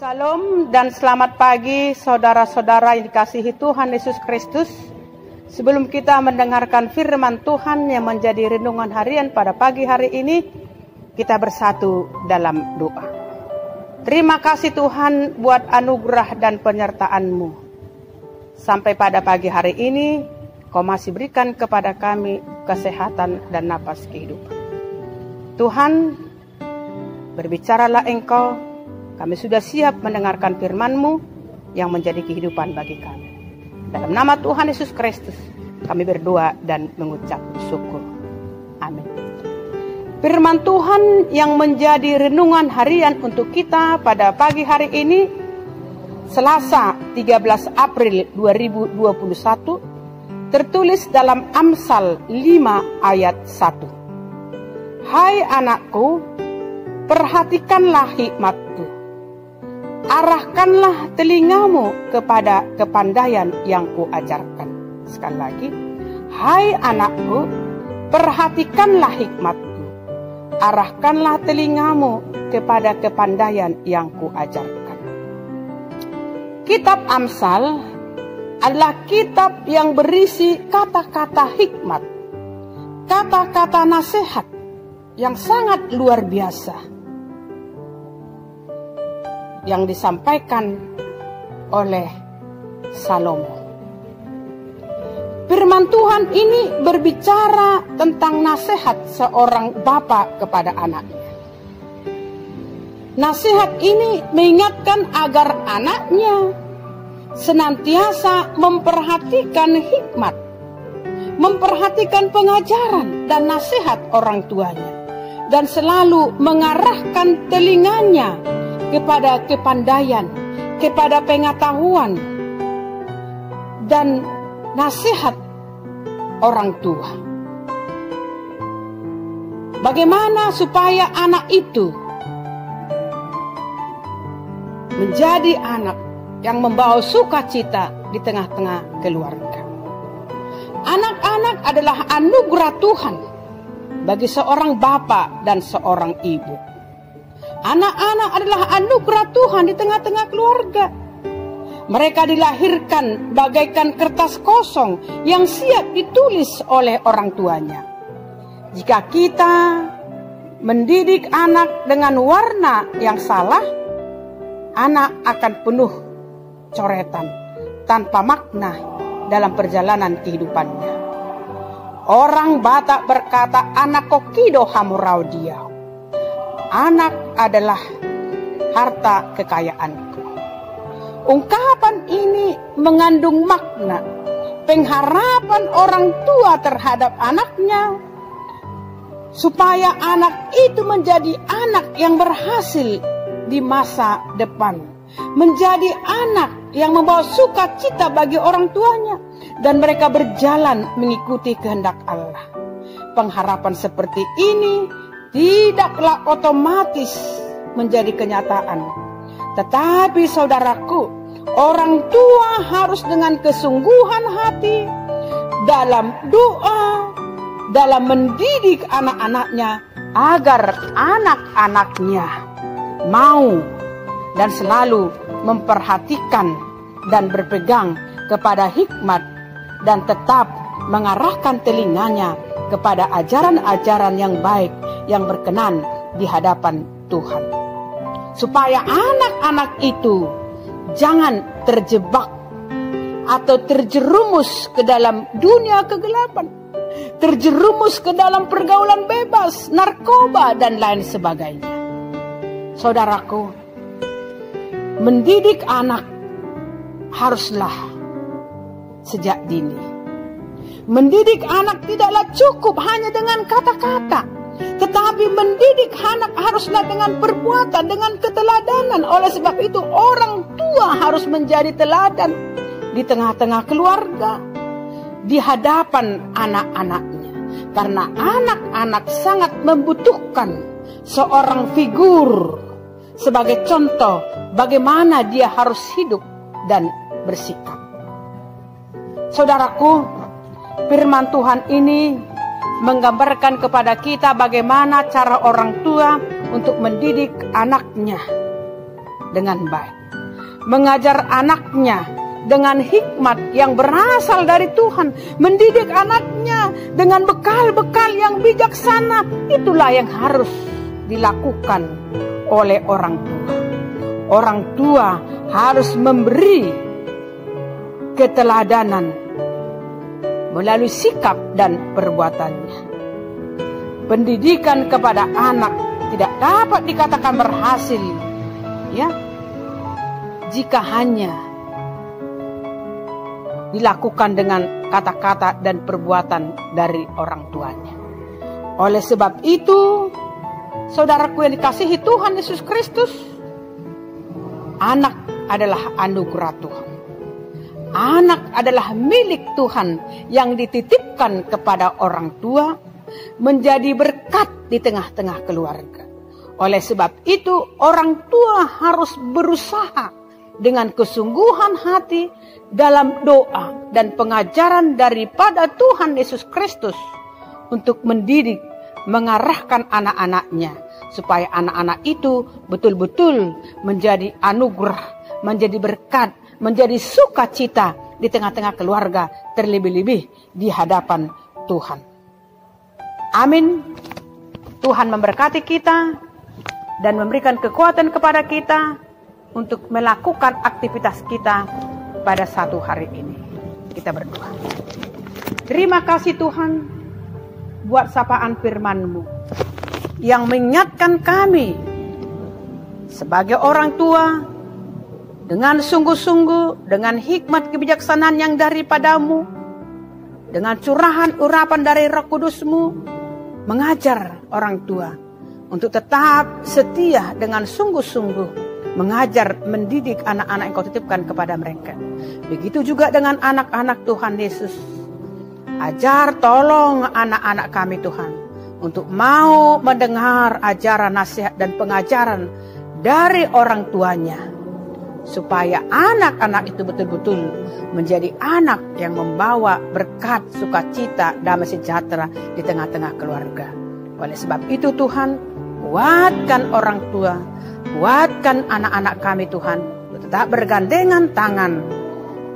Salam dan selamat pagi saudara-saudara yang dikasihi Tuhan Yesus Kristus. Sebelum kita mendengarkan firman Tuhan yang menjadi renungan harian pada pagi hari ini, kita bersatu dalam doa. Terima kasih Tuhan buat anugerah dan penyertaan-Mu. Sampai pada pagi hari ini, Kau masih berikan kepada kami kesehatan dan napas kehidupan. Tuhan, berbicaralah Engkau. Kami sudah siap mendengarkan firman-Mu yang menjadi kehidupan bagi kami. Dalam nama Tuhan Yesus Kristus, kami berdoa dan mengucap syukur. Amin. Firman Tuhan yang menjadi renungan harian untuk kita pada pagi hari ini, Selasa 13 April 2021, tertulis dalam Amsal 5 ayat 1. Hai anakku, perhatikanlah hikmat-Ku. Arahkanlah telingamu kepada kepandaian yang Kuajarkan. Sekali lagi, hai anakku, perhatikanlah hikmat-Ku. Arahkanlah telingamu kepada kepandaian yang Kuajarkan. Kitab Amsal adalah kitab yang berisi kata-kata hikmat, kata-kata nasihat yang sangat luar biasa yang disampaikan oleh Salomo. Firman Tuhan ini berbicara tentang nasihat seorang bapa kepada anaknya. Nasihat ini mengingatkan agar anaknya senantiasa memperhatikan hikmat, memperhatikan pengajaran dan nasihat orang tuanya, dan selalu mengarahkan telinganya kepada kepandaian, kepada pengetahuan, dan nasihat orang tua. Bagaimana supaya anak itu menjadi anak yang membawa sukacita di tengah-tengah keluarga. Anak-anak adalah anugerah Tuhan bagi seorang bapak dan seorang ibu. Anak-anak adalah anugerah Tuhan di tengah-tengah keluarga. Mereka dilahirkan bagaikan kertas kosong yang siap ditulis oleh orang tuanya. Jika kita mendidik anak dengan warna yang salah, anak akan penuh coretan tanpa makna dalam perjalanan kehidupannya. Orang Batak berkata, anak kokido hamurau dia. Anak adalah harta kekayaanku. Ungkapan ini mengandung makna pengharapan orang tua terhadap anaknya, supaya anak itu menjadi anak yang berhasil di masa depan, menjadi anak yang membawa sukacita bagi orang tuanya, dan mereka berjalan mengikuti kehendak Allah. Pengharapan seperti ini tidaklah otomatis menjadi kenyataan. Tetapi saudaraku, orang tua harus dengan kesungguhan hati dalam doa, dalam mendidik anak-anaknya, agar anak-anaknya mau dan selalu memperhatikan dan berpegang kepada hikmat, dan tetap mengarahkan telinganya kepada ajaran-ajaran yang baik yang berkenan di hadapan Tuhan, supaya anak-anak itu jangan terjebak atau terjerumus ke dalam dunia kegelapan, terjerumus ke dalam pergaulan bebas, narkoba, dan lain sebagainya. Saudaraku, mendidik anak haruslah sejak dini. Mendidik anak tidaklah cukup hanya dengan kata-kata, tetapi mendidik anak haruslah dengan perbuatan, dengan keteladanan. Oleh sebab itu orang tua harus menjadi teladan di tengah-tengah keluarga, di hadapan anak-anaknya. Karena anak-anak sangat membutuhkan seorang figur sebagai contoh bagaimana dia harus hidup dan bersikap. Saudaraku, firman Tuhan ini menggambarkan kepada kita bagaimana cara orang tua untuk mendidik anaknya dengan baik. Mengajar anaknya dengan hikmat yang berasal dari Tuhan. Mendidik anaknya dengan bekal-bekal yang bijaksana. Itulah yang harus dilakukan oleh orang tua. Orang tua harus memberi keteladanan melalui sikap dan perbuatannya. Pendidikan kepada anak tidak dapat dikatakan berhasil, ya, jika hanya dilakukan dengan kata-kata dan perbuatan dari orang tuanya. Oleh sebab itu, saudaraku yang dikasihi Tuhan Yesus Kristus, anak adalah anugerah Tuhan. Anak adalah milik Tuhan yang dititipkan kepada orang tua, menjadi berkat di tengah-tengah keluarga. Oleh sebab itu, orang tua harus berusaha dengan kesungguhan hati dalam doa dan pengajaran daripada Tuhan Yesus Kristus untuk mendidik, mengarahkan anak-anaknya, supaya anak-anak itu betul-betul menjadi anugerah, menjadi berkat, menjadi sukacita di tengah-tengah keluarga, terlebih-lebih di hadapan Tuhan. Amin. Tuhan memberkati kita dan memberikan kekuatan kepada kita untuk melakukan aktivitas kita pada satu hari ini. Kita berdoa. Terima kasih Tuhan buat sapaan firman-Mu yang mengingatkan kami sebagai orang tua dengan sungguh-sungguh, dengan hikmat kebijaksanaan yang daripada-Mu, dengan curahan urapan dari Roh Kudus-Mu, mengajar orang tua untuk tetap setia dengan sungguh-sungguh mengajar, mendidik anak-anak yang Kau titipkan kepada mereka. Begitu juga dengan anak-anak Tuhan Yesus. Ajar, tolong anak-anak kami Tuhan untuk mau mendengar ajaran, nasihat dan pengajaran dari orang tuanya, supaya anak-anak itu betul-betul menjadi anak yang membawa berkat, sukacita, damai sejahtera di tengah-tengah keluarga. Oleh sebab itu Tuhan, kuatkan orang tua, kuatkan anak-anak kami Tuhan, tetap bergandengan tangan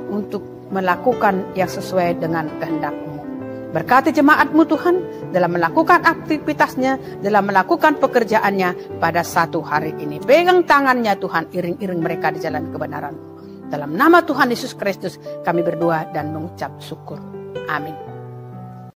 untuk melakukan yang sesuai dengan kehendak-Mu. Berkati jemaat-Mu Tuhan dalam melakukan aktivitasnya, dalam melakukan pekerjaannya pada satu hari ini. Pegang tangannya Tuhan, iring-iring mereka di jalan kebenaran. Dalam nama Tuhan Yesus Kristus kami berdoa dan mengucap syukur. Amin.